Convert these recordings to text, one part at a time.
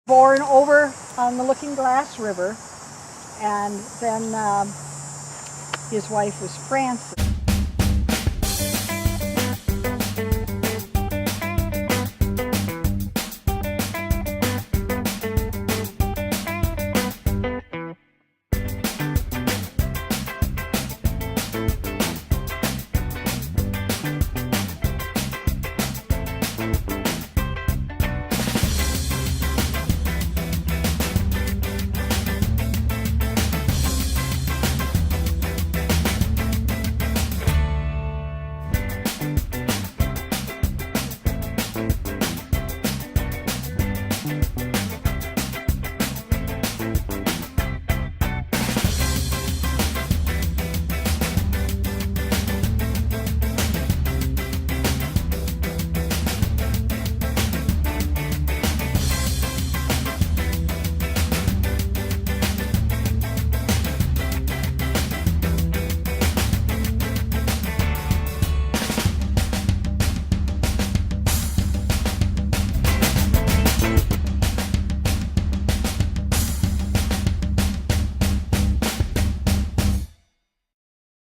Born over on the Looking Glass River, and then his wife was Frances.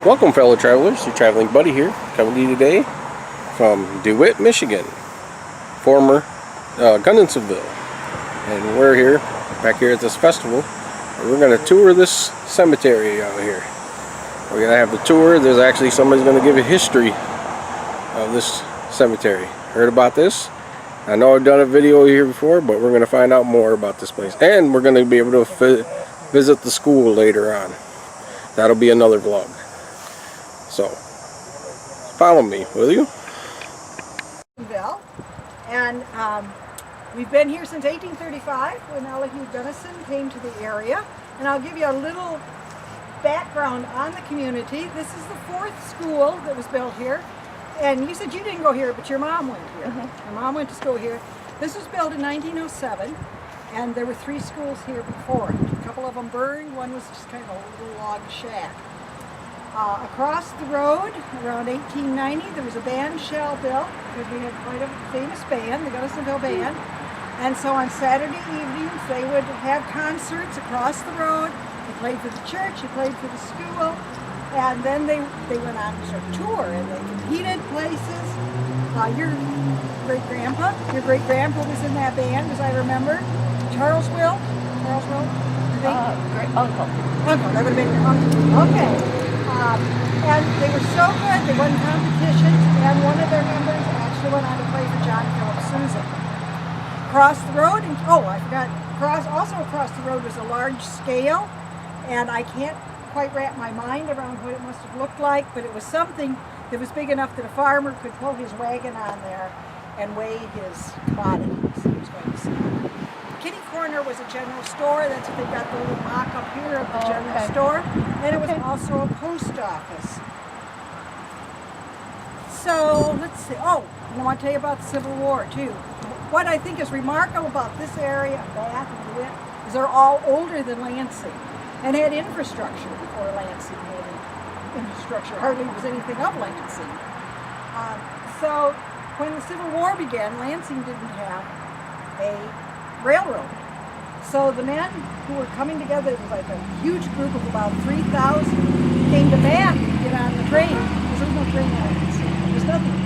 Welcome, fellow travelers. Your traveling buddy here, coming to you today from DeWitt, Michigan, former Gunnonsville. And we're here, back here at this festival, and we're going to tour this cemetery out here. We're going to have the tour. There's actually somebody's going to give a history of this cemetery. Heard about this? I know I've done a video here before, but we're going to find out more about this place. And we're going to be able to visit the school later on. That'll be another vlog. So, follow me, will you? And we've been here since 1835 when Elihu Gunnison came to the area. And I'll give you a little background on the community. This is the 4th school that was built here. And you said you didn't go here, but your mom went here. Your mom went to school here. This was built in 1907, and there were 3 schools here before it. A couple of them burned, one was just kind of a little log shack. Across the road, around 1890, there was a band shell built because we had quite a famous band, the Gunnonsville Band. And so on Saturday evenings, they would have concerts across the road. They played for the church, they played for the school, and then they went on a tour and they competed places. Your great-grandpa was in that band, as I remember. Charles Will, I think. Uncle, that would have been your uncle. Okay. And they were so good, they won competitions, and one of their members actually went on to play for John Philip Sousa. Across the road, also across the road was a large scale, and I can't quite wrap my mind around what it must have looked like, but it was something that was big enough that a farmer could pull his wagon on there and weigh his commodities he was going to sell. Kitty Corner was a general store. That's what they've got the little mock-up here of the general store. And it was also a post office. So, let's see. Oh, I want to tell you about the Civil War, too. What I think is remarkable about this area of Bath and DeWitt is they're all older than Lansing and had infrastructure before Lansing had infrastructure. Hardly was anything of Lansing. So, when the Civil War began, Lansing didn't have a railroad. So the men who were coming together, it was like a huge group of about 3,000, came to Bath to get on the train. Because there was no train out of the city. There was nothing.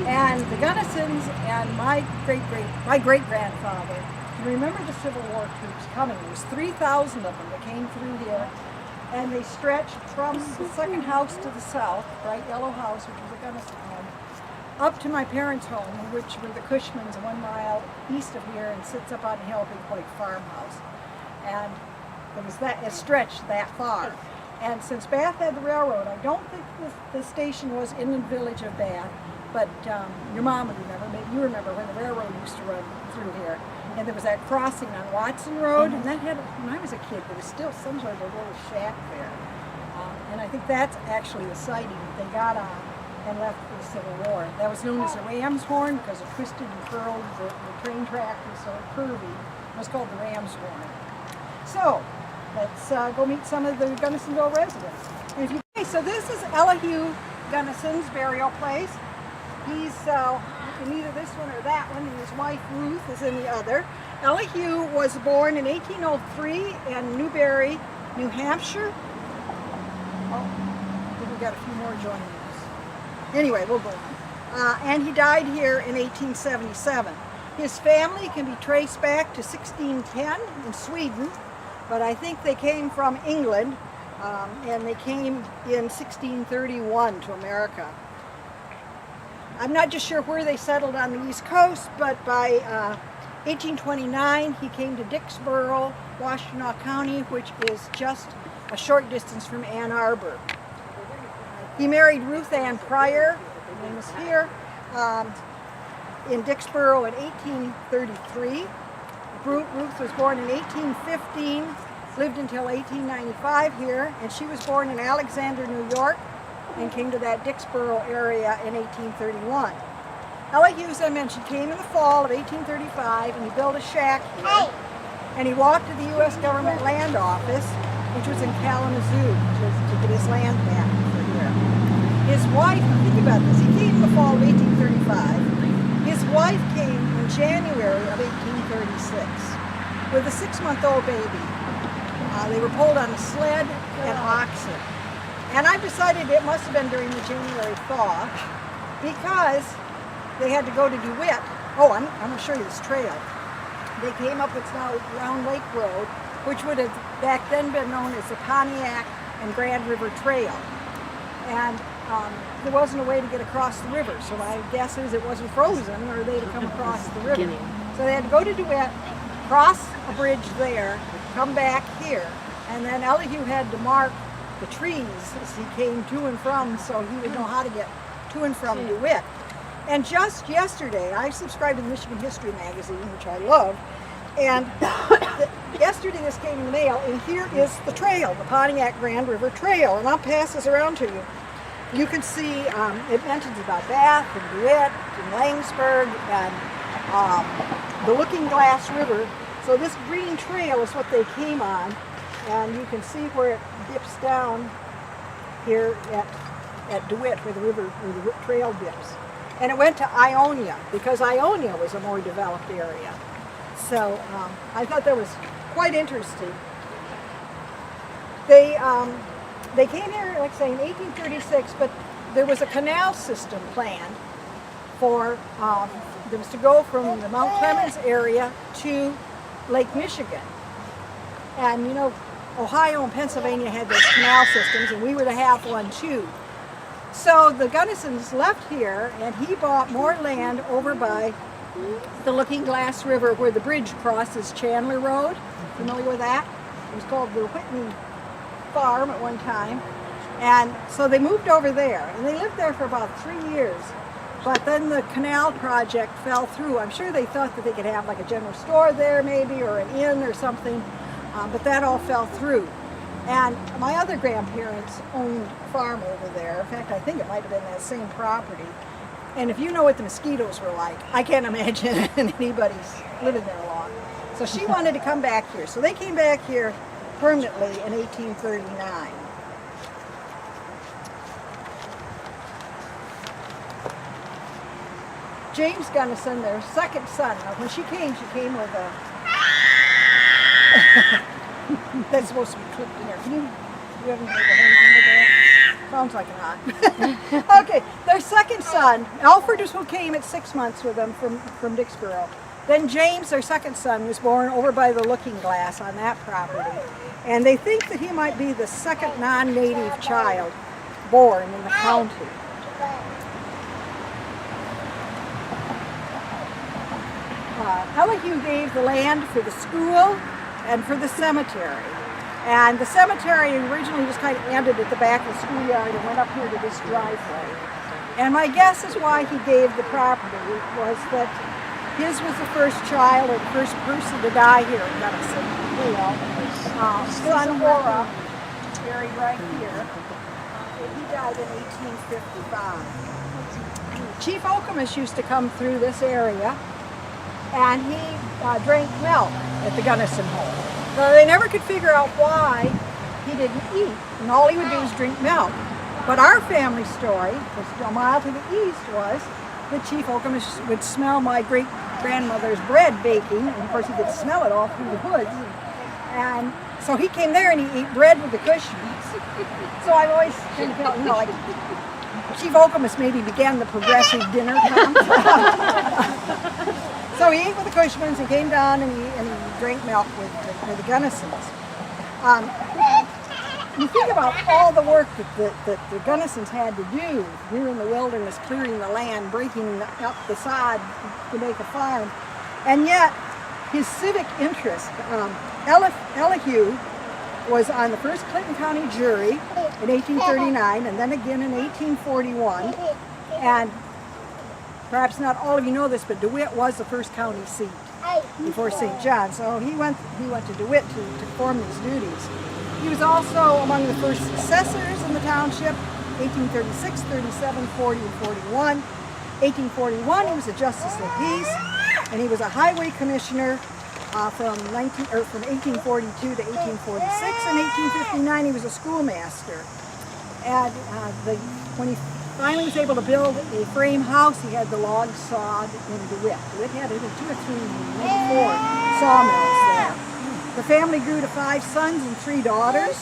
And the Gunnisons and my great-grandfather, you remember the Civil War troops coming. There was 3,000 of them that came through here. And they stretched from the second house to the south, bright yellow house, which was a Gunnison home, up to my parents' home, which were the Cushmans 1 mile east of here and sits up on a hill, big white farmhouse. And it stretched that far. And since Bath had the railroad, I don't think the station was in the village of Bath, but your mom would remember, maybe you remember when the railroad used to run through here. And there was that crossing on Watson Road, and that had, when I was a kid, there was still some sort of a little shack there. And I think that's actually the sighting that they got on and left for the Civil War. That was known as the Ram's Horn because it twisted and curled. The train track was so curvy. It was called the Ram's Horn. So, let's go meet some of the Gunnisonville residents. So this is Elihu Gunnison's burial place. He's in either this one or that one, and his wife Ruth is in the other. Elihu was born in 1803 in Newbury, New Hampshire. Oh, I think we got a few more joining us. Anyway, we'll go on. And he died here in 1877. His family can be traced back to 1610 in Sweden, but I think they came from England, and they came in 1631 to America. I'm not just sure where they settled on the East Coast, but by 1829 he came to Dicksboro, Washtenaw County, which is just a short distance from Ann Arbor. He married Ruth Ann Pryor, her name is here, in Dicksboro in 1833. Ruth was born in 1815, lived until 1895 here, and she was born in Alexander, New York, and came to that Dicksboro area in 1831. Elihu, as I mentioned, came in the fall of 1835, and he built a shack here, and he walked to the U.S. Government Land Office, which was in Kalamazoo, to get his land back for here. His wife, think about this, he came in the fall of 1835. His wife came in January of 1836 with a 6-month-old baby. They were pulled on a sled and oxen. And I've decided it must have been during the January thaw because they had to go to DeWitt. Oh, I'm going to show you this trail. They came up what's now Round Lake Road, which would have back then been known as the Pontiac and Grand River Trail. And there wasn't a way to get across the river, so my guess is it wasn't frozen or they'd have come across the river. So they had to go to DeWitt, cross a bridge there, come back here, and then Elihu had to mark the trees as he came to and from so he would know how to get to and from DeWitt. And just yesterday, I subscribed to the Michigan History magazine, which I love, and yesterday this came in the mail, and here is the trail, the Pontiac Grand River Trail, and I'll pass this around to you. You can see it mentions about Bath and DeWitt and Langsburg and the Looking Glass River. So this green trail is what they came on, and you can see where it dips down here at DeWitt, where the trail dips. And it went to Ionia, because Ionia was a more developed area. So I thought that was quite interesting. They came here, like I say, in 1836, but there was a canal system planned for, there was to go from the Mount Clemens area to Lake Michigan. And you know, Ohio and Pennsylvania had those canal systems, and we were to have one too. So the Gunnisons left here, and he bought more land over by the Looking Glass River where the bridge crosses Chandler Road. Familiar with that? It was called the Whitney Farm at one time. And so they moved over there, and they lived there for about 3 years. But then the canal project fell through. I'm sure they thought that they could have like a general store there maybe, or an inn or something, but that all fell through. And my other grandparents owned a farm over there. In fact, I think it might have been that same property. And if you know what the mosquitoes were like, I can't imagine anybody's living there long. So she wanted to come back here. So they came back here permanently in 1839. James Gunnison, their second son. Now, when she came with a... That's supposed to be clipped in there. Can you have any way to hang on to that? Sounds like a knot. Okay, their second son, Alfred, is who came at 6 months with them from Dicksboro. Then James, their second son, was born over by the Looking Glass on that property. And they think that he might be the second non-native child born in the county. Elihu gave the land for the school and for the cemetery. And the cemetery originally just kind of ended at the back of the schoolyard and went up here to this driveway. And my guess is why he gave the property was that his was the first child or the first person to die here in Gunnison. Son Laura, buried right here. He died in 1855. Chief Okemos used to come through this area, and he drank milk at the Gunnison home. So they never could figure out why he didn't eat, and all he would do was drink milk. But our family story, just a mile to the east, was that Chief Okemos would smell my great grandmother's bread baking, and of course he could smell it all through the woods. And so he came there and he ate bread with the Cushmans. So I've always kind of felt, like Chief Okemos maybe began the progressive dinner time. So he ate with the Cushmans and came down and he drank milk with the Gunnisons. You think about all the work that the Gunnisons had to do here in the wilderness, clearing the land, breaking up the sod to make a farm, and yet his civic interest. Elihu was on the first Clinton County jury in 1839 and then again in 1841. And perhaps not all of you know this, but DeWitt was the first county seat before St. John. So he went to DeWitt to perform these duties. He was also among the first assessors in the township, 1836, 37, 40, and 41. 1841, he was a justice of the peace, and he was a highway commissioner from 1842 to 1846. In 1859, he was a schoolmaster. And when he finally was able to build a frame house, he had the logs sawed in DeWitt. DeWitt had, I think, 2 or 3, maybe 4 sawmills there. The family grew to 5 sons and 3 daughters.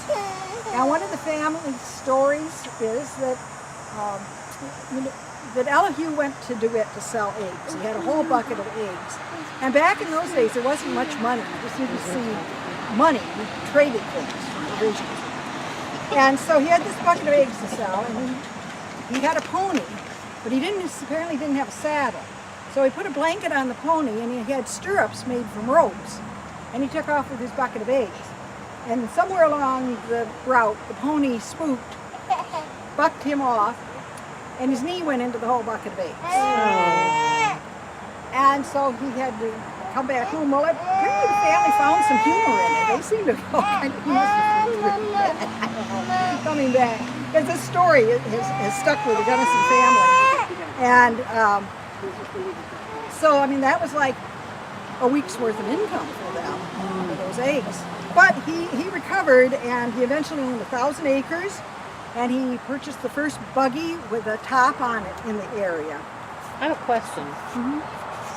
And one of the family stories is that that Elihu went to DeWitt to sell eggs. He had a whole bucket of eggs. And back in those days, there wasn't much money. You just didn't see money. You traded things, provisions. And so he had this bucket of eggs to sell, and he had a pony, but he apparently didn't have a saddle. So he put a blanket on the pony, and he had stirrups made from ropes. And he took off with his bucket of eggs. And somewhere along the route, the pony spooked, bucked him off, and his knee went into the whole bucket of eggs. Oh. And so he had to come back home. Well, apparently the family found some humor in it. They seemed to go kind of coming back. Because this story has stuck with the Gunnison family. And so, I mean, that was like a week's worth of income for them, for those eggs. But he recovered, and he eventually owned 1,000 acres, and he purchased the first buggy with a top on it in the area. I have a question. Mm-hmm.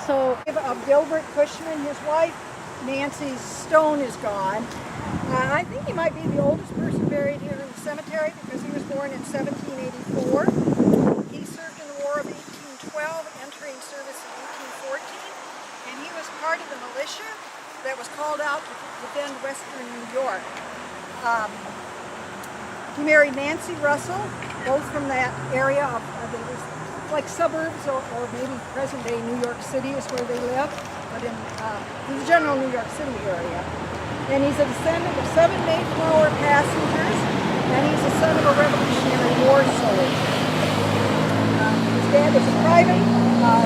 So, Gilbert Cushman, his wife, Nancy Stone, is gone. I think he might be the oldest person buried here in the cemetery because he was born in 1784. He served in the War of 1812, entering service in 1814, and he was part of the militia that was called out to defend western New York. He married Nancy Russell, both from that area of it was like suburbs or maybe present-day New York City is where they live, but in the general New York City area. And he's a descendant of 7 Mayflower passengers, and he's the son of a Revolutionary War soldier. His dad was a private,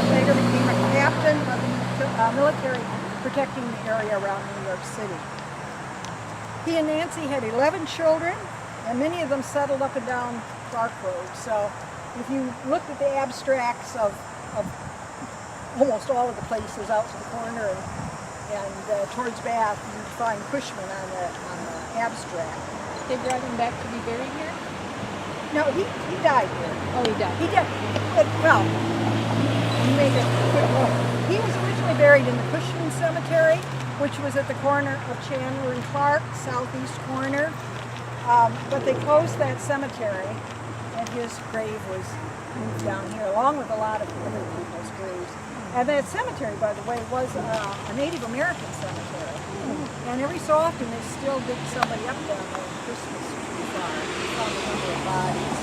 later became a captain of the military protecting the area around New York City. He and Nancy had 11 children, and many of them settled up and down Clark Road. So if you looked at the abstracts of almost all of the places out to the corner and towards Bath, you'd find Cushman on the abstract. they brought him back to be buried here? No, he died here. Oh, he died. He did. Well, you make it quick look. He was originally buried in the Cushman Cemetery, which was at the corner of Chandler and Clark, southeast corner. But they closed that cemetery, and his grave was moved down here, along with a lot of other people's graves. And that cemetery, by the way, was a Native American cemetery. And every so often, they still dig somebody up down there on Christmas tree farm. Found a number of bodies.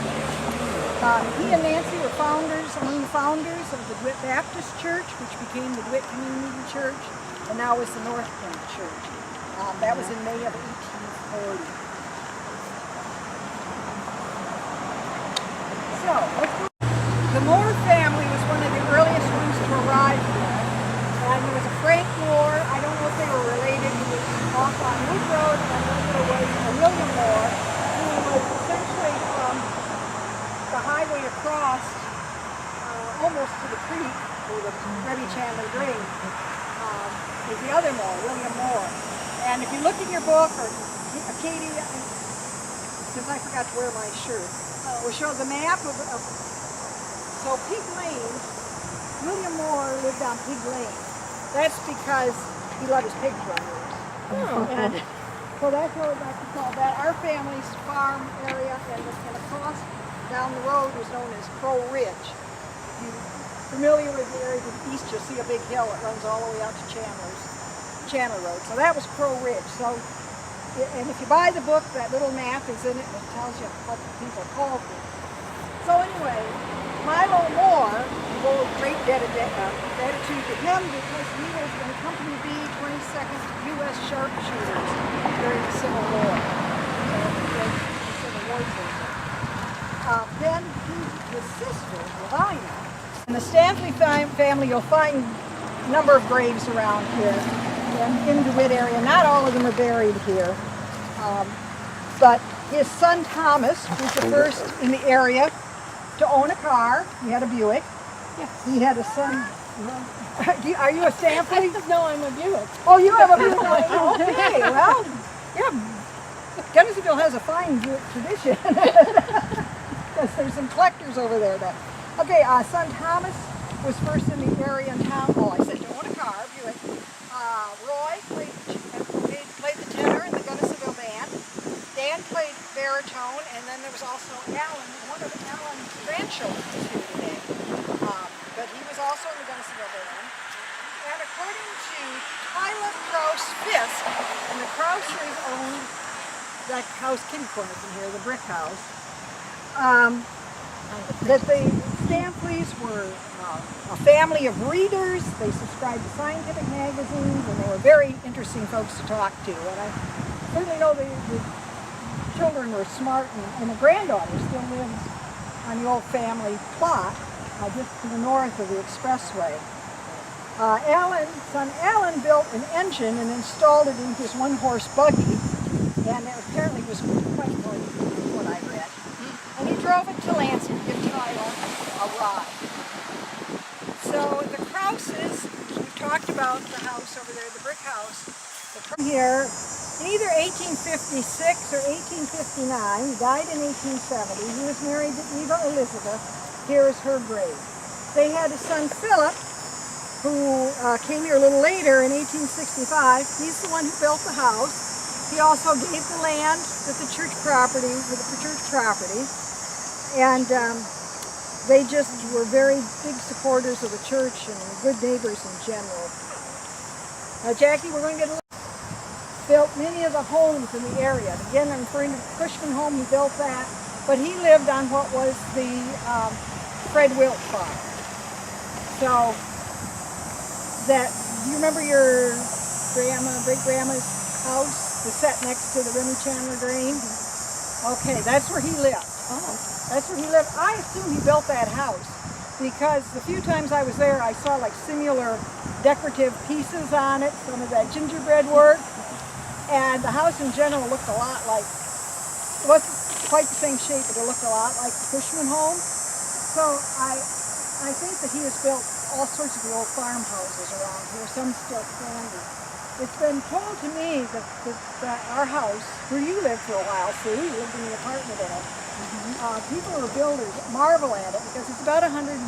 He and Nancy were among the founders of the DeWitt Baptist Church, which became the DeWitt Community Church, and now is the North Point Church. That was in May of 1840. So, the Moore family was one of the earliest ones to arrive here. And there was a Frank Moore, I don't know if they were related, he was off on Wood Road, and a little way a William Moore, who was essentially from the highway across almost to the creek, where the Rebbe Chandler grave, is the other Moore, William Moore. And if you look in your book, or Katie, since I forgot to wear my shirt, we'll show the map of so Pig Lane, William Moore lived on Pig Lane. That's because he let his pigs run loose. And so that's where we got to call that. Our family's farm area and across down the road was known as Crow Ridge. If you're familiar with the area to the east, you'll see a big hill that runs all the way out to Chandler Road. So that was Crow Ridge. So, and if you buy the book, that little map is in it that tells you what the people called it. So anyway, Milo Moore, we owe great gratitude to him because he was in Company B, 22nd U.S. Sharpshooters during the Civil War. So the Civil War season. Then his sister, Lavinia. In the Stanley family, you'll find a number of graves around here in the DeWitt area. Not all of them are buried here. But his son Thomas was the first in the area to own a car. He had a Buick. Yes. He had a son. Are you a Stanley? No, I'm a Buick. Oh, you have a Buick. Okay, well, yeah. Gunnonsville has a fine Buick tradition. Because there's some collectors over there. Okay, son Thomas was first in the area in town. Oh, I said to own a car, Buick. Roy played the tenor in the Gunnonsville band. Dan played baritone, and then there was also Alan, one of Alan's grandchildren is here today. But he was also in the Gunnonsville band. And according to Tyler Krause Fisk, and the Krauses owned that house kitty corner from here, the brick house, that the Stampleys were a family of readers. They subscribed to scientific magazines, and they were very interesting folks to talk to. And I certainly know the children were smart, and the granddaughter still lives on the old family plot just to the north of the expressway. Son Alan built an engine and installed it in his one-horse buggy, and it apparently was quite good, is what I read. And he drove it to Lansing to give Tyler a ride. So the Krauses, we've talked about the house over there, the brick house. Here, in either 1856 or 1859, he died in 1870. He was married to Eva Elizabeth. Here is her grave. They had a son, Philip, who came here a little later in 1865. He's the one who built the house. He also gave the land with the church property, and they just were very big supporters of the church and good neighbors in general. Jackie, we're going to get a look. Built many of the homes in the area. Again, I'm referring to the Cushman home. He built that, but he lived on what was the Fred Wilt farm. So that, do you remember your great-grandma's house? The set next to the Remy Chandler grain? Okay, that's where he lived. Oh. That's where he lived. I assume he built that house because the few times I was there, I saw like similar decorative pieces on it, some of that gingerbread work, and the house in general looked a lot like, it wasn't quite the same shape, but it looked a lot like the Cushman home. So I think that he has built all sorts of the old farmhouses around here, some still standing. It's been told to me that our house, where you lived for a while, Sue, you lived in the apartment in it, people who are builders marvel at it because it's about 135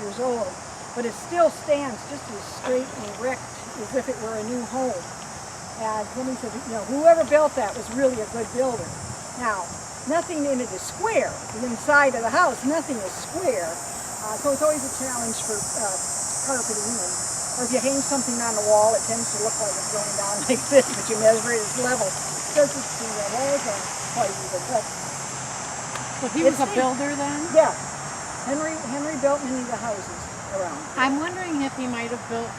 years old, but it still stands just as straight and erect as if it were a new home. And somebody said, you know, whoever built that was really a good builder. Now, nothing in it is square. The inside of the house, nothing is square. So it's always a challenge for carpeting. Or if you hang something on the wall, it tends to look like it's going down like this, but you measure it as level. Because the walls are quite even. But So he was a builder then? yeah. Henry built many of the houses around. I'm wondering if he might have built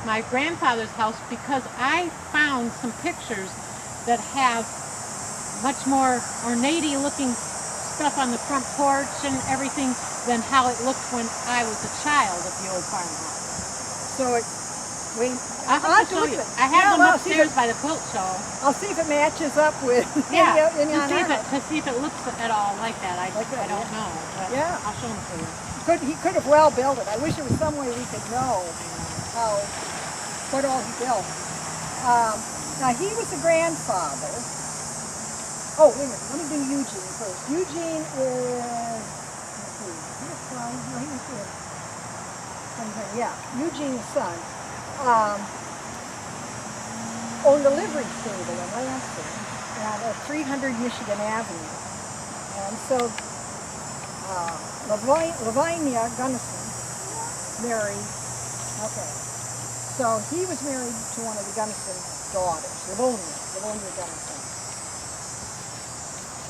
my grandfather's house because I found some pictures that have much more ornate looking stuff on the front porch and everything than how it looked when I was a child at the old farmhouse. So I'll have to show you. I have them upstairs by the quilt show. I'll see if it matches up with any on our house. To see if it looks at all like that. I don't know. But Yeah. I'll show them to you. He could have well built it. I wish there was some way we could know what all he built. Now he was the grandfather. Oh, wait a minute. Let me do Eugene first. Eugene is, let's see, he was here. Yeah, Eugene's son. owned a livery stable in Lansing at 300 Michigan Avenue. And so Lavinia Gunnison married, so he was married to one of the Gunnison daughters, Livonia Gunnison.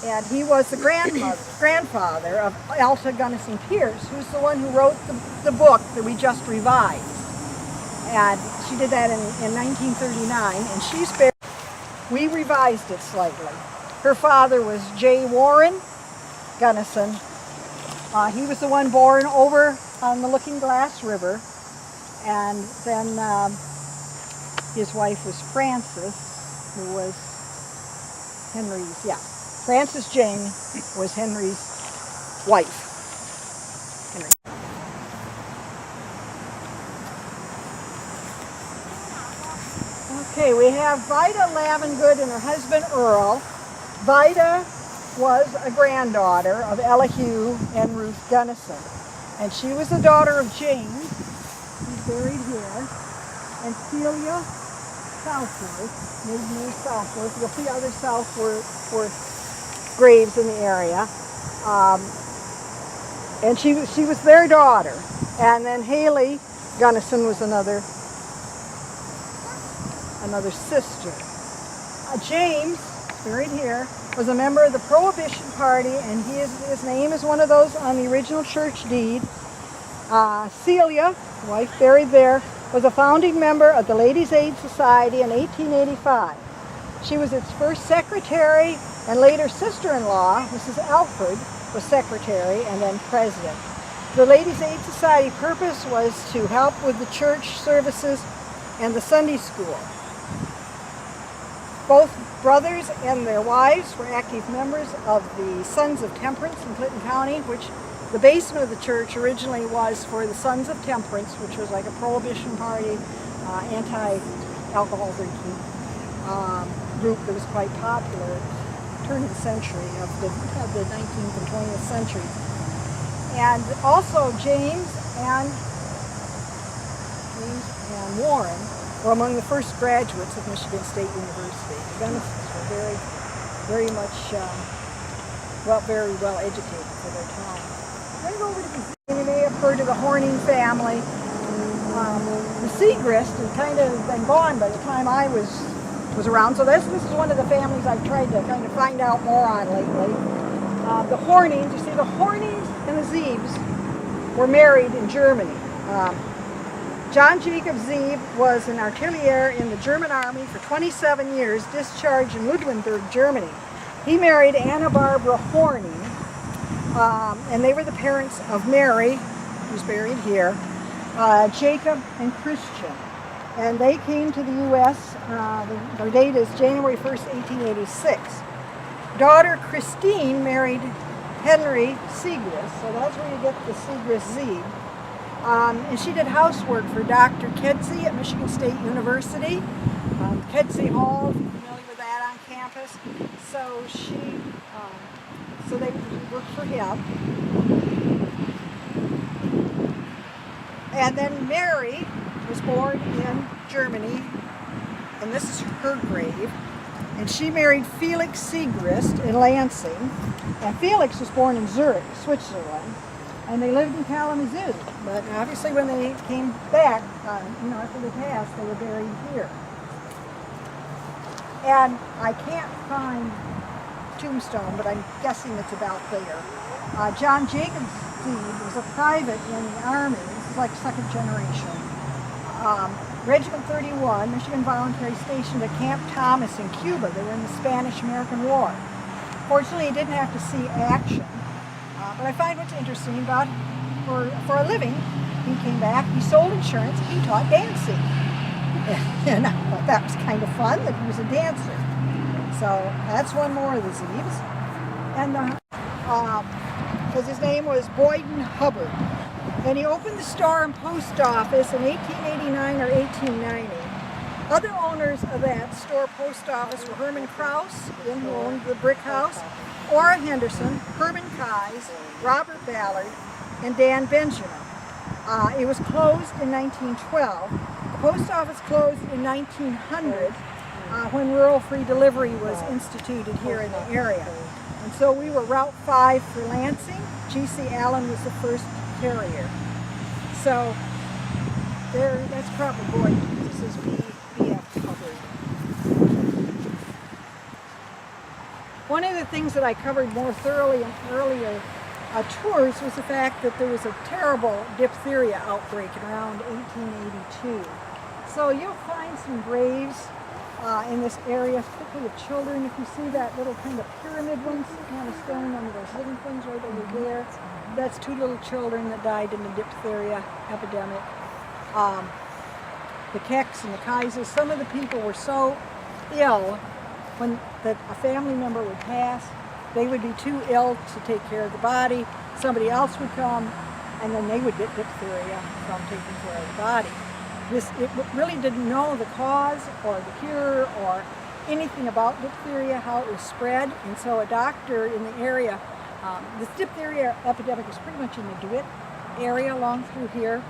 And he was the grandfather of Alta Gunnison Pierce, who's the one who wrote the book that we just revised. And she did that in 1939, and she's buried. We revised it slightly. Her father was J. Warren Gunnison. He was the one born over on the Looking Glass River, and then his wife was Frances, who was Henry's, Frances Jane was Henry's wife. Henry. Okay, we have Vida Lavengood and her husband Earl. Vida was a granddaughter of Elihu and Ruth Gunnison. And she was the daughter of James, who's buried here, and Celia Southworth, maiden name Southworth. You'll see other Southworth graves in the area. And she was their daughter. And then Haley Gunnison was another sister. James, buried here, was a member of the Prohibition Party, and his name is one of those on the original church deed. Celia, wife buried there, was a founding member of the Ladies' Aid Society in 1885. She was its first secretary, and later sister-in-law, Mrs. Alfred, was secretary and then president. The Ladies' Aid Society purpose was to help with the church services and the Sunday school. Both brothers and their wives were active members of the Sons of Temperance in Clinton County, which the basement of the church originally was for the Sons of Temperance, which was like a Prohibition Party, anti-alcohol drinking group that was quite popular at the turn of the century, of the 19th and 20th century. And also James and Warren were among the first graduates of Michigan State University. The Gunnissons were very well educated for their time. Then go over to the, you may have heard of the Horning family. The Segrist had kind of been gone by the time I was around. So this is one of the families I've tried to kind of find out more on lately. The Hornings, you see the Hornings and the Zeebs were married in Germany. John Jacob Zeeb was an artillery in the German army for 27 years, discharged in Ludwigsburg, Germany. He married Anna Barbara Horning, and they were the parents of Mary, who's buried here, Jacob and Christian. And they came to the U.S., their date is January 1st, 1886. Daughter Christine married Henry Segrist, so that's where you get the Segrist-Zeeb. And she did housework for Dr. Kedzie at Michigan State University. Kedzie Hall, if you're familiar with that on campus. So so they worked for him. And then Mary was born in Germany, and this is her grave. And she married Felix Segrist in Lansing. And Felix was born in Zurich, Switzerland. And they lived in Kalamazoo. But obviously when they came back, after they passed, they were buried here. And I can't find tombstone, but I'm guessing it's about there. John Jacob Zeeb was a private in the Army. This is like second generation. Regiment 31, Michigan Voluntary Station at Camp Thomas in Cuba. They were in the Spanish-American War. Fortunately, he didn't have to see action. But I find what's interesting about, for a living, he came back, he sold insurance, he taught dancing. And I thought that was kind of fun, that he was a dancer. So that's one more of the Zeebs. And because his name was Boyden Hubbard. And he opened the store and post office in 1889 or 1890. Other owners of that store post office were Herman Krause, who owned the brick house, Ora Henderson, Herman Keyes, Robert Ballard, and Dan Benjamin. It was closed in 1912. The post office closed in 1900 when rural free delivery was instituted here in the area. And so we were Route 5 for Lansing. G.C. Allen was the first carrier. So there, that's probably going, this is BF covered. One of the things that I covered more thoroughly in earlier tours was the fact that there was a terrible diphtheria outbreak around 1882. So you'll find some graves in this area, particularly of children. If you see that little kind of pyramid one kind of stone under those living things right over there, that's 2 little children that died in the diphtheria epidemic. The Kecks and the Kaisers, some of the people were so ill that a family member would pass, they would be too ill to take care of the body. Somebody else would come, and then they would get diphtheria from taking care of the body. It really didn't know the cause or the cure or anything about diphtheria, how it was spread, and so a doctor in the area, this diphtheria epidemic was pretty much in the DeWitt area along through here,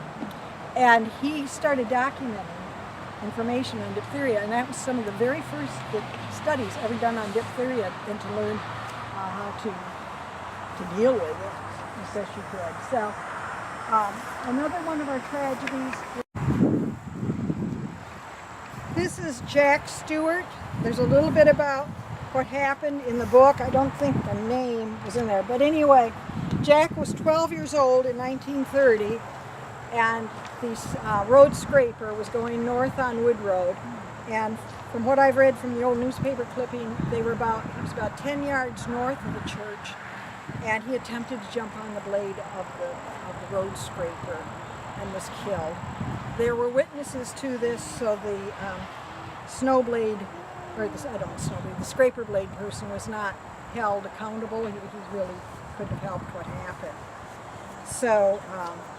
and he started documenting information on diphtheria, and that was some of the very first studies ever done on diphtheria and to learn how to deal with it as best you could. So another one of our tragedies. This is Jack Stewart. There's a little bit about what happened in the book. I don't think the name was in there, but anyway, Jack was 12 years old in 1930, and the road scraper was going north on Wood Road, and from what I've read from the old newspaper clipping, it was about 10 yards north of the church, and he attempted to jump on the blade of the road scraper and was killed. There were witnesses to this, so the snow blade, or the scraper blade person was not held accountable. He really couldn't have helped what happened. So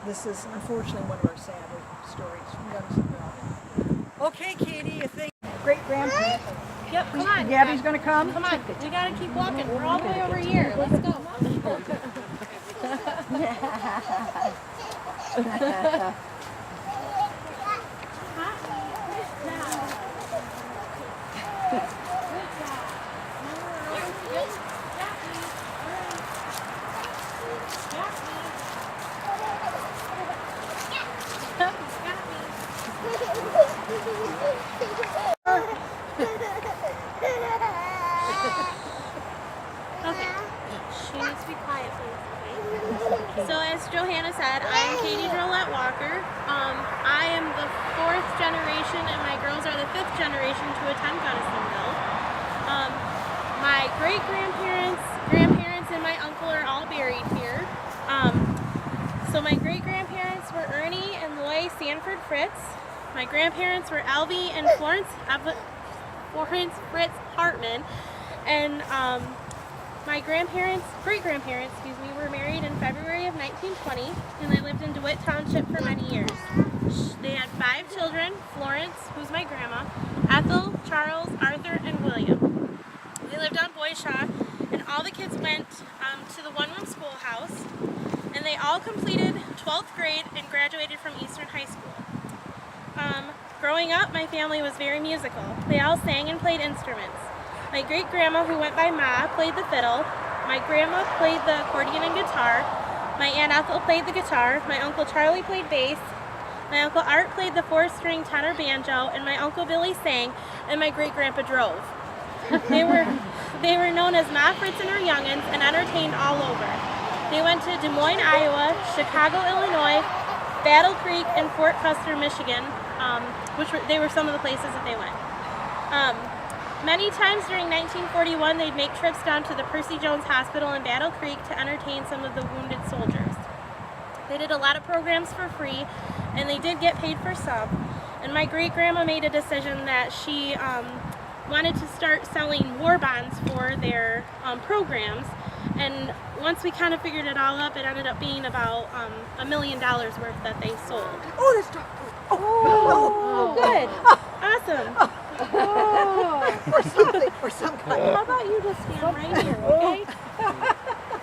this is unfortunately one of our sadder stories from Gunnonsville. Okay, Katie, I think great-grandparents. Yep, come on. Gabby's going to come? Come on, we gotta keep walking. We're all the way over here. Let's go. So as Johanna said, I'm Katie Drolette Walker. I am the 4th generation and my girls are the 5th generation to attend Gunnonsville. My great-grandparents, grandparents, and my uncle are all buried here. So my great-grandparents were Ernie and Loy Sanford Fritz. My grandparents were Alvy and Florence Fritz Hartman. And my great-grandparents, were married in February of 1920, and they lived in DeWitt Township for many years. They had 5 children: Florence, who's my grandma, Ethel, Charles, Arthur, and William. They lived on Boyshaw, and all the kids went to the one-room schoolhouse, and they all completed 12th grade and graduated from Eastern High School. Growing up, my family was very musical. They all sang and played instruments. My great-grandma, who went by Ma, played the fiddle. My grandma played the accordion and guitar. My Aunt Ethel played the guitar. My Uncle Charlie played bass. My Uncle Art played the 4-string tenor banjo, and my Uncle Billy sang, and my great-grandpa drove. They were known as Ma, Fritz, and her young'uns, and entertained all over. They went to Des Moines, Iowa, Chicago, Illinois, Battle Creek, and Fort Custer, Michigan, they were some of the places that they went. Many times during 1941, they'd make trips down to the Percy Jones Hospital in Battle Creek to entertain some of the wounded soldiers. They did a lot of programs for free, and they did get paid for some. And my great-grandma made a decision that she wanted to start selling war bonds for their programs. And once we kind of figured it all up, it ended up being about $1 million worth that they sold. Oh, that's Dr. Oh, good. Awesome. Oh, or some kind. How about you just stand right here, okay?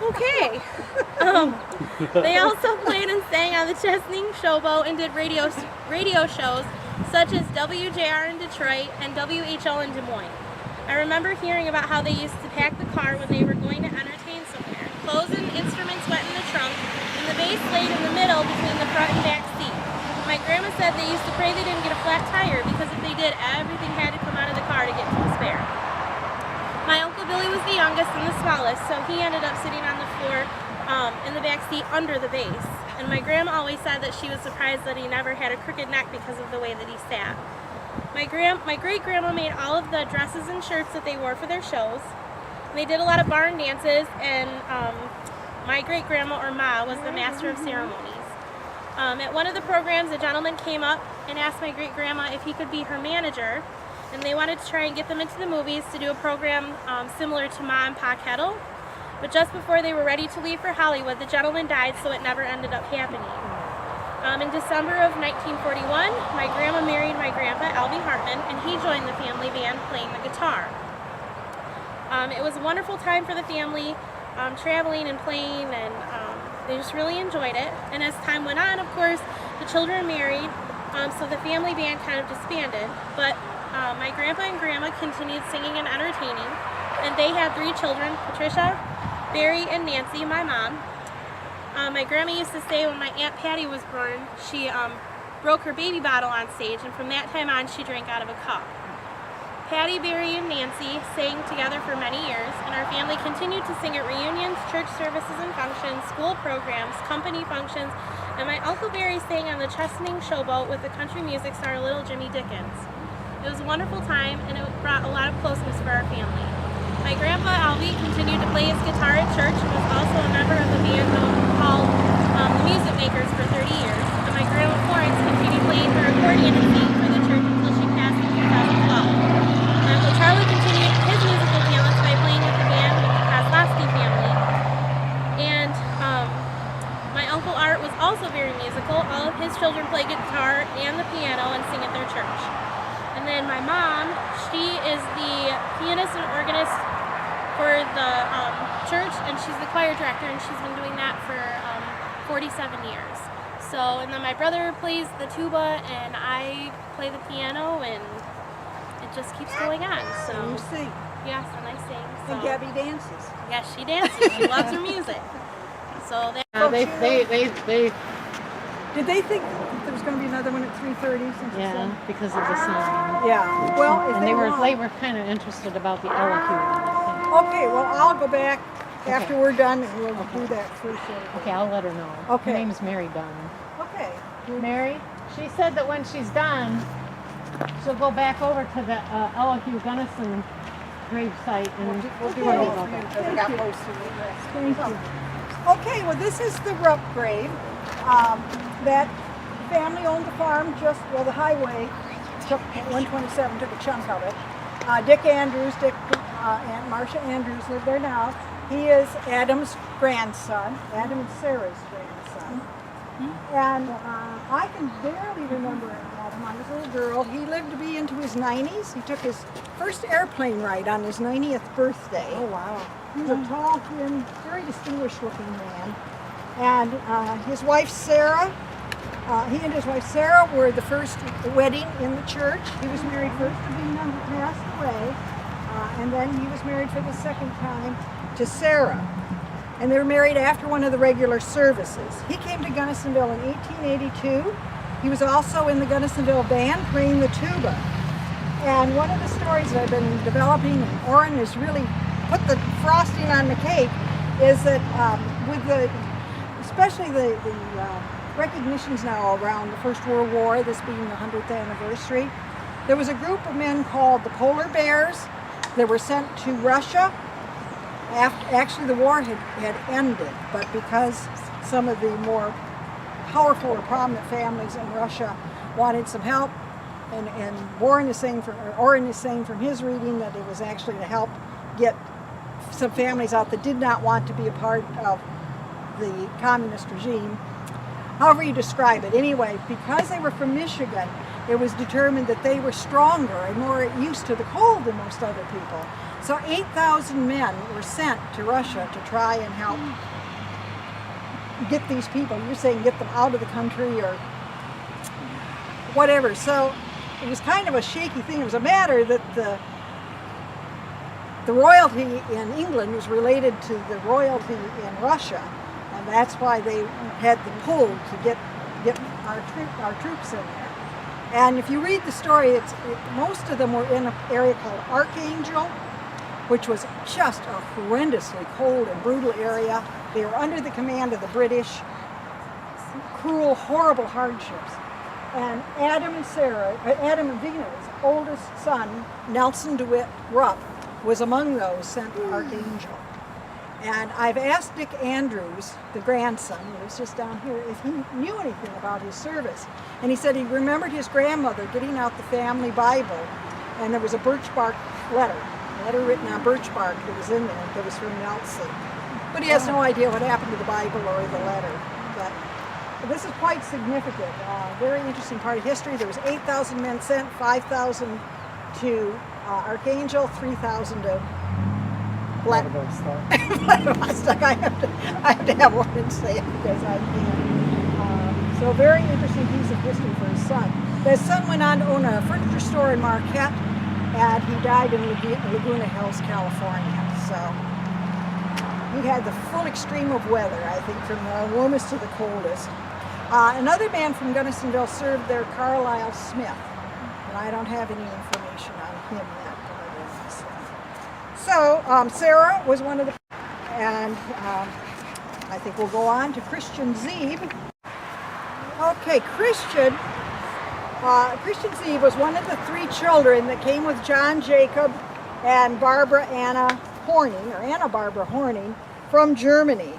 Okay. They also played and sang on the Chesney Showboat and did radio shows such as WJR in Detroit and WHL in Des Moines. I remember hearing about how they used to pack the car when they were going to entertain somewhere. Clothes and instruments went in the trunk, and the bass laid in the middle between the front and back seat. My grandma said they used to pray they didn't get a flat tire because if they did, everything had to come out of the car to get to the spare. My Uncle Billy was the youngest and the smallest, so he ended up sitting on the floor in the back seat under the bass. And my grandma always said that she was surprised that he never had a crooked neck because of the way that he sat. My great-grandma made all of the dresses and shirts that they wore for their shows. They did a lot of barn dances, and my great-grandma, or Ma, was the master of ceremonies. At one of the programs, a gentleman came up and asked my great-grandma if he could be her manager, and they wanted to try and get them into the movies to do a program similar to Ma and Pa Kettle. But just before they were ready to leave for Hollywood, the gentleman died, so it never ended up happening. In December of 1941, my grandma married my grandpa, Albie Hartman, and he joined the family band playing the guitar. It was a wonderful time for the family, traveling and playing, and they just really enjoyed it. And as time went on, of course, the children married, so the family band kind of disbanded. But my grandpa and grandma continued singing and entertaining, and they had 3 children, Patricia, Barry, and Nancy, my mom. My grandma used to say when my Aunt Patty was born, she broke her baby bottle on stage, and from that time on, she drank out of a cup. Patty, Barry, and Nancy sang together for many years, and our family continued to sing at reunions, church services and functions, school programs, company functions, and my Uncle Barry sang on the Chesaning Showboat with the country music star Little Jimmy Dickens. It was a wonderful time, and it brought a lot of closeness for our family. My grandpa, Albie, continued to play his guitar at church and was also a member of a band called the Music Makers for 30 years, and my grandma Florence continued playing her accordion and singing for the church until she passed in 2012. Uncle Charlie continued his musical talents by playing with the band with the Kozlowski family. And my Uncle Art was also very musical. All of his children play guitar and the piano and sing at their church. And then my mom, she is the pianist and organist for the church, and she's the choir director, and she's been doing that for 47 years. So, and then my brother plays the tuba, and I play the piano, and it just keeps going on. So And you sing. yes, and I sing. So. And Gabby dances. Yes, she dances. She loves her music. So that. Did they think there was going to be another one at 3:30? Yeah, because of the song. Yeah. Well, if And they want- were kind of interested about the LQ one, Okay, well, I'll go back after we're done, and we'll do that first. I think. Okay, I'll let her know. Okay. Her name's Mary Dunn. Okay. Mary, she said that when she's done, she'll go back over to the LQ Gunnison grave site and We'll do pray it about that. Thank you. Okay, well, this is the Rupp grave. That family owned the farm the highway, 127 took a chunk of it. Dick Andrews, Aunt Marcia Andrews live there now. He is Adam's grandson, Adam and Sarah's grandson. And I can barely remember Adam. I was a little girl. He lived to be into his 90s. He took his first airplane ride on his 90th birthday. Oh, wow. He was a tall, thin, very distinguished looking man. And his wife Sarah, he and his wife Sarah were the first wedding in the church. He was married first to Bina, who passed away, and then he was married for the second time to Sarah. And they were married after one of the regular services. He came to Gunnonsville in 1882. He was also in the Gunnonsville band playing the tuba. And one of the stories that I've been developing, and Orrin has really put the frosting on the cake, is that especially the recognitions now around the First World War, this being the 100th anniversary, there was a group of men called the Polar Bears that were sent to Russia. Actually, the war had ended, but because some of the more powerful or prominent families in Russia wanted some help, and Orrin is saying from his reading that it was actually to help get some families out that did not want to be a part of the communist regime. However you describe it. Anyway, because they were from Michigan, it was determined that they were stronger and more used to the cold than most other people. So 8,000 men were sent to Russia to try and help get these people, you're saying get them out of the country or whatever. So it was kind of a shaky thing. It was a matter that the royalty in England was related to the royalty in Russia, and that's why they had the pull to get our troops in there. And if you read the story, most of them were in an area called Archangel, which was just a horrendously cold and brutal area. They were under the command of the British. Cruel, horrible hardships. And Adam and Vina's oldest son, Nelson DeWitt Rupp, was among those sent to Archangel. And I've asked Dick Andrews, the grandson, who was just down here, if he knew anything about his service. And he said he remembered his grandmother getting out the family Bible, and there was a birch bark letter, a letter written on birch bark that was in there that was from Nelson. But he has no idea what happened to the Bible or the letter. But this is quite significant. Very interesting part of history. There was 8,000 men sent, 5,000 to Archangel, 3,000 to Vladivostok. I have to have one and say it because I can't. So very interesting piece of history for his son. His son went on to own a furniture store in Marquette, and he died in Laguna Hills, California. So he had the full extreme of weather, I think, from the warmest to the coldest. Another man from Gunnonsville served there, Carlisle Smith, and I don't have any information on him yet. So Sarah was one of the, and I think we'll go on to Christian Zeeb. Okay, Christian Zeeb was one of the 3 children that came with John Jacob and Barbara Anna Horning, or Anna Barbara Horning, from Germany.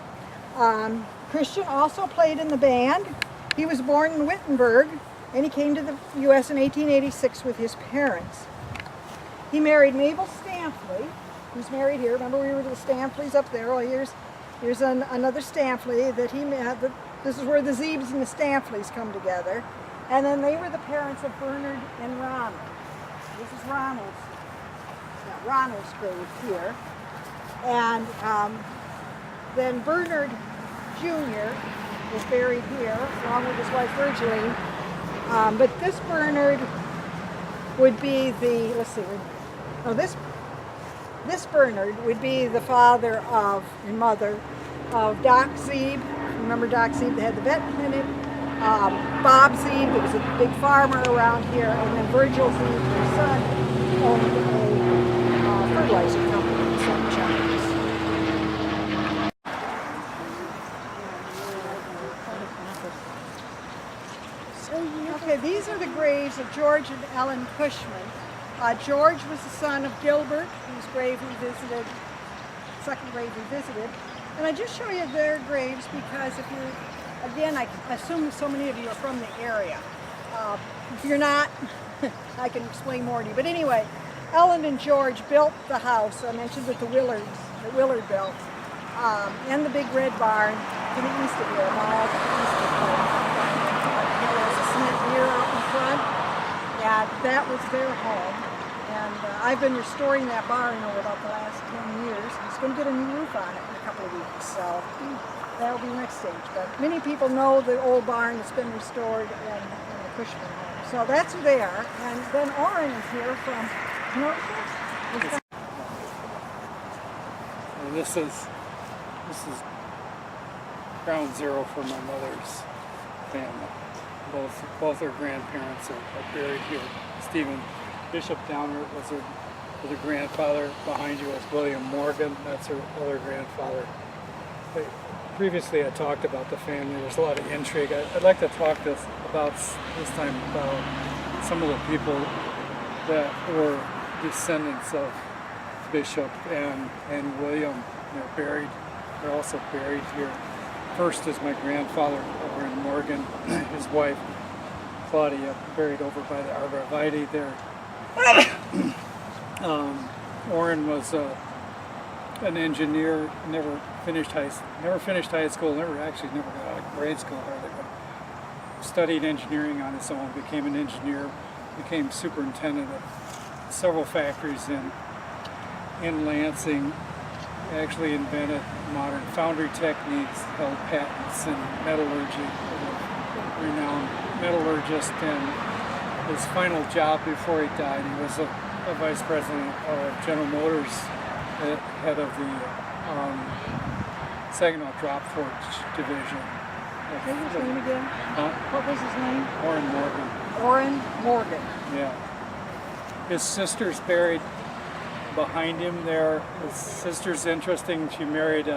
Christian also played in the band. He was born in Wittenberg, and he came to the U.S. in 1886 with his parents. He married Mabel Stampley, who's married here. Remember we were the Stampleys up there? Well, here's another Stampley that he met. This is where the Zeebs and the Stampleys come together. And then they were the parents of Bernard and Ronald. This is Ronald's grave here. And then Bernard Jr. is buried here, along with his wife Virgiline. But this Bernard would be the, let's see, oh, this Bernard would be the father of, and mother of Doc Zeeb. Remember Doc Zeeb, they had the vet clinic. Bob Zeeb, who was a big farmer around here, and then Virgil Zeeb, their son, owned a fertilizer company in St. John's. Okay, these are the graves of George and Ellen Cushman. George was the son of Gilbert, whose grave we visited, second grave we visited. And I just show you their graves because if you, again, I assume so many of you are from the area. If you're not, I can explain more to you. But anyway, Ellen and George built the house I mentioned that Willard built, and the big red barn to the east of here, a mile to the east of here. There's a cement pier out in front, and that was their home. And I've been restoring that barn over about the last 10 years. It's going to get a new roof on it in a couple of weeks, so that'll be the next stage. But many people know the old barn that's been restored in the Cushman home. So that's who they are. And then Orrin is here from, you know what this is? Well, this is ground zero for my mother's family. Both her grandparents are buried here. Stephen Bishop Downer was her grandfather. Behind you was William Morgan. That's her other grandfather. Previously I talked about the family. There's a lot of intrigue. I'd like to talk about this time about some of the people that were descendants of Bishop and William. They're also buried here. First is my grandfather over in Morgan. His wife Claudia, buried over by the arborvitae there. Orrin was an engineer, never finished high school, never got out of grade school. Studied engineering on his own, became an engineer, became superintendent of several factories in Lansing, actually invented modern foundry techniques, held patents in metallurgy, renowned metallurgist, and his final job before he died. He was a vice president of General Motors, head of the Saginaw Drop Forge Division. What was his name again? What was his name? Orrin Morgan. Orrin Morgan. Yeah. His sister's buried behind him there. His sister's interesting. She married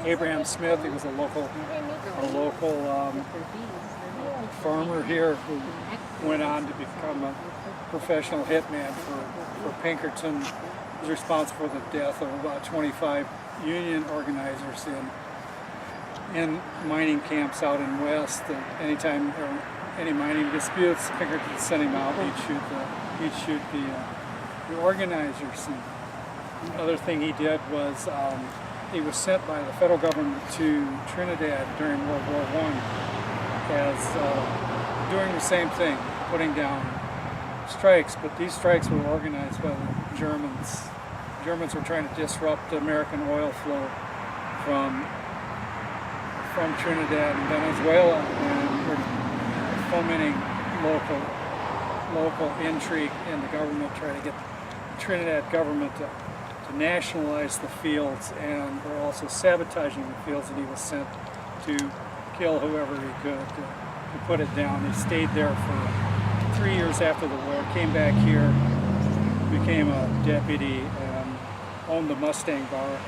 Abraham Smith. He was a local farmer here who went on to become a professional hitman for Pinkerton. He was responsible for the death of about 25 union organizers in mining camps out in West. And anytime there were any mining disputes, Pinkerton sent him out. He'd shoot the organizers. And the other thing he did was he was sent by the federal government to Trinidad during World War I as doing the same thing, putting down strikes, but these strikes were organized by the Germans. The Germans were trying to disrupt the American oil flow from Trinidad and Venezuela, and were fomenting local intrigue in the government, trying to get the Trinidad government to nationalize the fields, and were also sabotaging the fields, and he was sent to kill whoever he could to put it down. He stayed there for 3 years after the war, came back here, became a deputy, and owned the Mustang bar.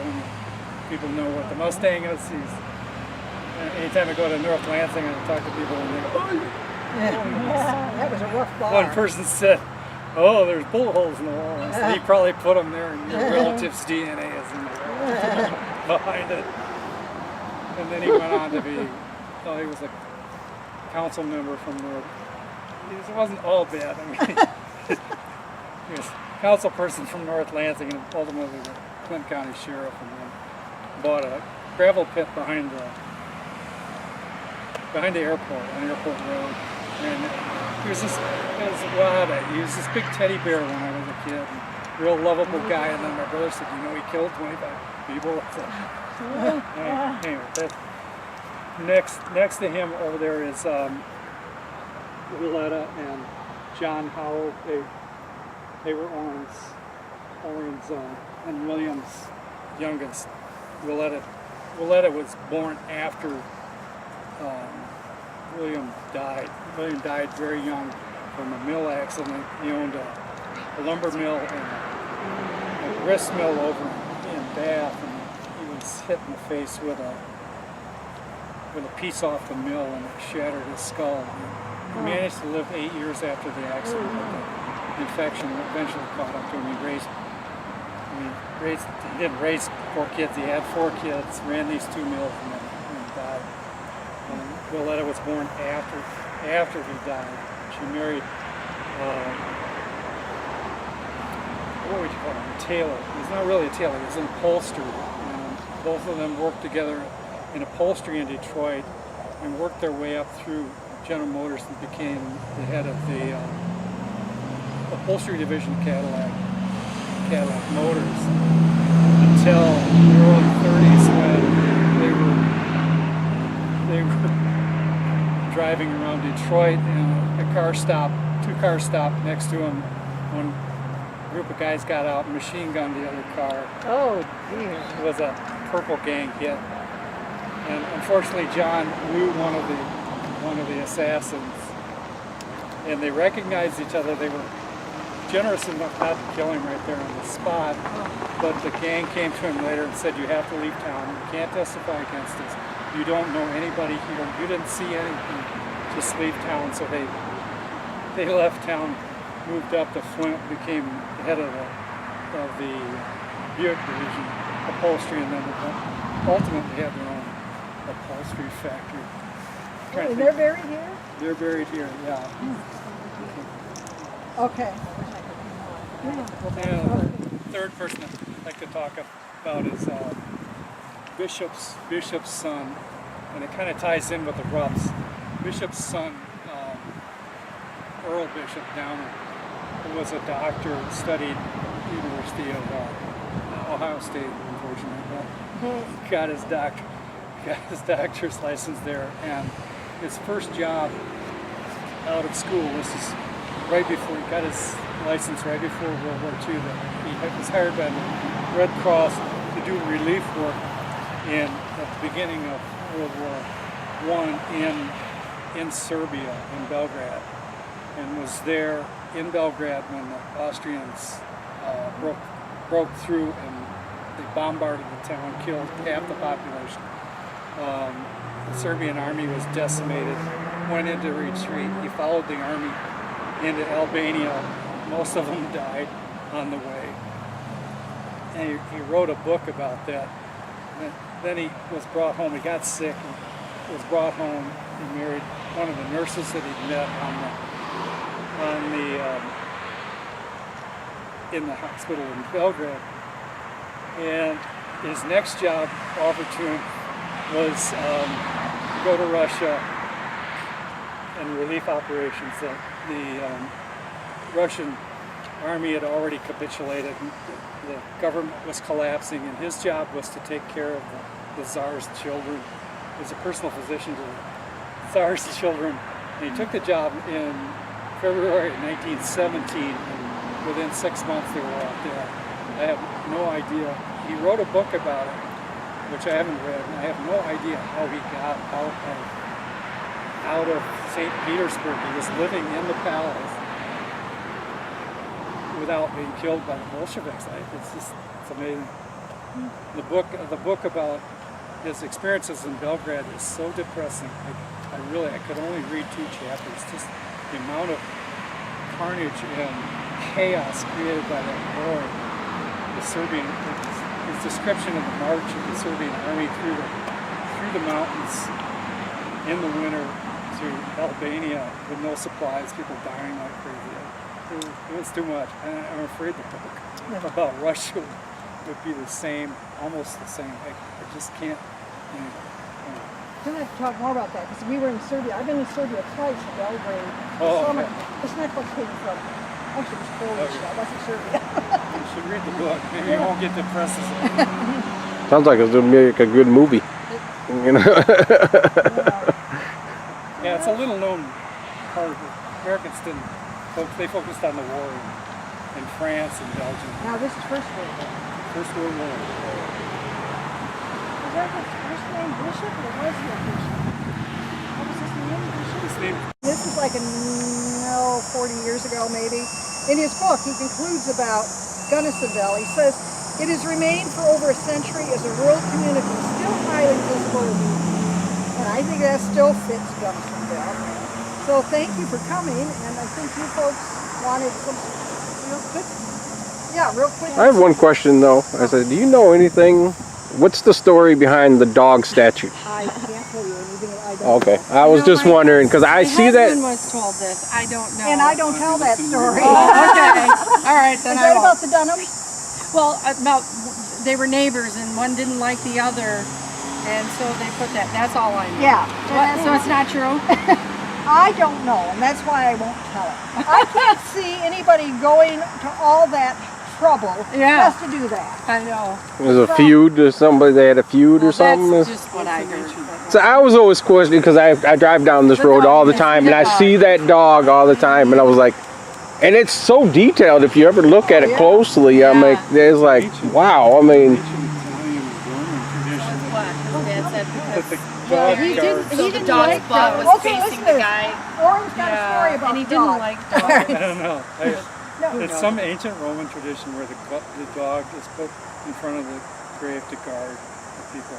People know what the Mustang is. Anytime I go to North Lansing and I talk to people, and they go, "Oh, Yeah, that was a rough bar. one person said, "Oh, there's bullet holes in the wall." I said, he probably put them there, and your relative's DNA is in the wall behind it. And then he went on to be, he was a council member from North. It wasn't all bad. I mean, he was a council person from North Lansing, and ultimately the Clinton County Sheriff, and then bought a gravel pit behind the airport, on Airport Road. And he was this big teddy bear when I was a kid, and real lovable guy. And then my brother said, "You know, he killed 25 people." So, anyway, that's, next to him over there is Willetta and John Howell. They were Orrin's and William's youngest. Willetta was born after William died. William died very young from a mill accident. He owned a lumber mill and a grist mill over in Bath, and he was hit in the face with a piece off the mill, and it shattered his skull. He managed to live 8 years after the accident, but the infection eventually caught up to him. He didn't raise 4 kids. He had 4 kids, ran these 2 mills, and then died. Willetta was born after he died. She married, what would you call him, a tailor. He's not really a tailor, he's an upholsterer. And both of them worked together in upholstery in Detroit and worked their way up through General Motors and became the head of the upholstery division of Cadillac Motors until the early 30s when they were driving around Detroit, and two cars stopped next to him. One group of guys got out and machine gunned the other car. Oh, dear. It was a purple gang hit. And unfortunately John knew one of the assassins, and they recognized each other. They were generous enough not to kill him right there on the spot, but the gang came to him later and said, "You have to leave town. You can't testify against us. You don't know anybody here. You didn't see anything. Just leave town." So they left town, moved up to Flint, became the head of the Buick division, upholstery, and then ultimately had their own upholstery factory. And they're buried here? They're buried here, yeah. Okay. And the third person I'd like to talk about is Bishop's son, and it kind of ties in with the Ruffs. Bishop's son, Earl Bishop Downer, who was a doctor, studied at the University of Ohio State, unfortunately, but got his doctor's license there, and his first job out of school, this is right before he got his license, right before World War II, that he was hired by the Red Cross to do relief work at the beginning of World War I in Serbia, in Belgrade, and was there in Belgrade when the Austrians broke through and they bombarded the town, killed half the population. The Serbian army was decimated, went into retreat. He followed the army into Albania. Most of them died on the way. And he wrote a book about that. And then he was brought home. He got sick and was brought home. He married one of the nurses that he'd met in the hospital in Belgrade. And his next job offered to him was go to Russia and relief operations. The Russian army had already capitulated. The government was collapsing, and his job was to take care of the Tsar's children. He was a personal physician to the Tsar's children. And he took the job in February 1917, and within 6 months they were out there. I have no idea. He wrote a book about it, which I haven't read, and I have no idea how he got out of St. Petersburg. He was living in the palace without being killed by the Bolsheviks. It's amazing. The book about his experiences in Belgrade is so depressing. I could only read 2 chapters. Just the amount of carnage and chaos created by that war. His description of the march of the Serbian army through the mountains in the winter to Albania with no supplies, people dying like crazy. It was too much. And I'm afraid the book about Russia would be the same, almost the same. I just can't. We're going to talk more about that because we were in Serbia. I've been in Serbia twice in Belgrade. Oh, summer. okay. This necklace came from. Actually, it was Polish. That wasn't Serbia. You should read the book. Maybe you won't get depressed as a Sounds like it's gonna be like a good movie. You know. Yeah, it's a little known part. Americans didn't. They focused on the war in France and Belgium. Now this is First World War. First World War. Was that his first name Bishop or was he a bishop? What was his name? Bishop? His name. This is like 40 years ago maybe. In his book, he concludes about Gunnonsville. He says, it has remained for over a century as a rural community, still highly visible to me. And I think that still fits Gunnonsville. So thank you for coming, and I think you folks wanted some real quick. Yeah, real quick. I have one question though. I said, do you know anything? What's the story behind the dog statue? I can't tell you anything. I don't Okay, know. I was just wondering because I see My husband that. was told this. I don't know. And I don't tell that story. Okay. All right, Is then that I about won't. the Dunhams? Well, about they were neighbors and one didn't like the other, and so they put that. That's all I know. Yeah. What, so it's not true. I don't know, and that's why I won't tell it. I can't see anybody going to all that trouble Yeah. just to do that. I know. There's a feud or somebody. They had a feud or something. That's just what I heard. So I was always questioning because I drive down this road all the time and I see that dog all the time and I was like, and it's so detailed if you ever look at it closely. I'm like, it's like, wow. I mean, Ancient Italian Roman tradition. That The dog he guard. didn't. So He the didn't dog's like butt dogs. was Okay, facing listen. the guy. Orange got a story about and he the didn't dog. like dogs. I don't know. No. It's some ancient Roman tradition where the dog is put in front of the grave to guard the people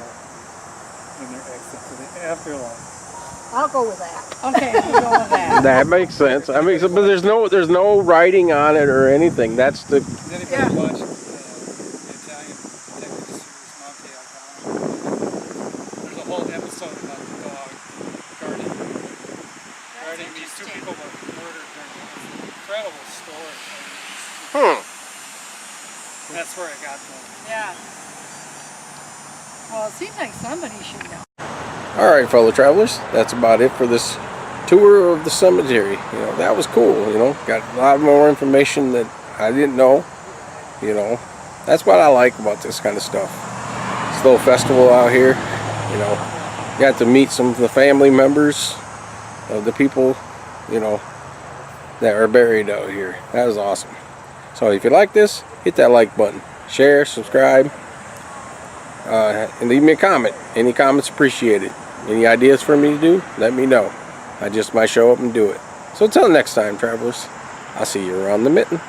in their exit to the afterlife. I'll go with that. Okay, we'll go with that. that makes sense. I mean, but there's no writing on it or anything. That's the. Does anybody watch the Italian detective series Monte Alcano? There's a whole episode about the dog guarding these 2 people that were murdered during an incredible story. That's where I got them. Yeah. Well, it seems like somebody should know. All right, fellow travelers. That's about it for this tour of the cemetery. You know, that was cool. You know, got a lot more information that I didn't know. You know, that's what I like about this kind of stuff. This little festival out here. You know, got to meet some of the family members of the people. You know, that are buried out here. That is awesome. So if you like this, hit that like button, share, subscribe, and leave me a comment. Any comments appreciated. Any ideas for me to do, let me know. I just might show up and do it. So until next time, travelers, I'll see you around the mitten.